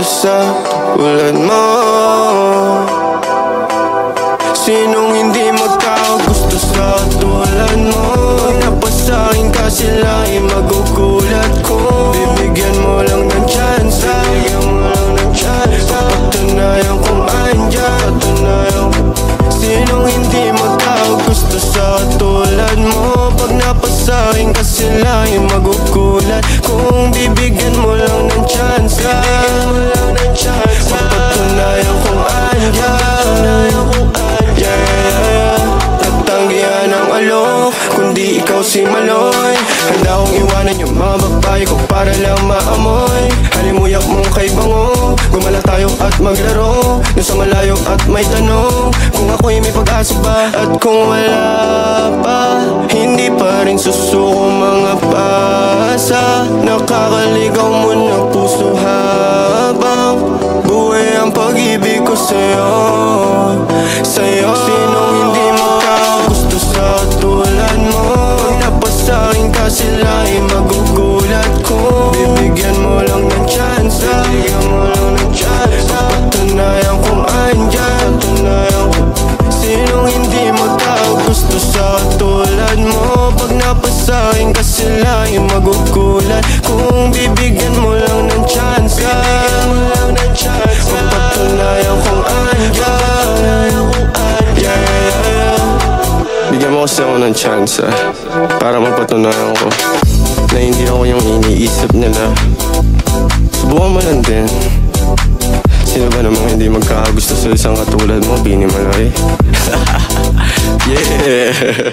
sa tulad mo? Sinong hindi magkakagusto sa tulad mo? Pag napasakin ka sila ay magugulat ko. Bibigyan mo lang ng chance, bibigyan mo lang ng chance. Papatunayan kung andyan, papatunayan. Sinong hindi magkakagusto sa tulad mo? Pag napasakin ka sila ay magugulat. Kung bibigyan mo lang ng chance, bibigyan mo lang ng chance. Papatunayan kung andyan, tatanggihan ang alok, kundi ikaw si Maloy. Handa kong iwanan yung mga babae ko para lang maamoy. Halimuyak mong kay bango, gumala tayo at maglaro dun sa malayo at may tanong kung ako'y may pag-asa ba. At kung wala pa, hindi pa rin susuko mga pasa. Nakakaligaw mo na puso habang buhay ang pag-ibig ko sa'yo, sa'yo. Sinong hindi magkakagusto sa tulad mo? Pag napasakin ka sila ay magugulat ko. Bibigyan mo lang ng chance, bibigyan mo lang ng chance. Papatunayan kung andyan, papatunayan ko. Sinong hindi magkakagusto sa tulad mo? Pag napasakin ka sila ay magugulat. Kung bibigyan mo lang ng chance, bibigyan mo lang ng chance. Papatunayan kung andyan, bigyan mo kasi ako ng chance para mapatunayan ko na hindi ako yung iniisip nila. Subukan mo lang din. Sino ba namang hindi magkakagusto sa isang katulad mo, Bini Maloy? Yeah.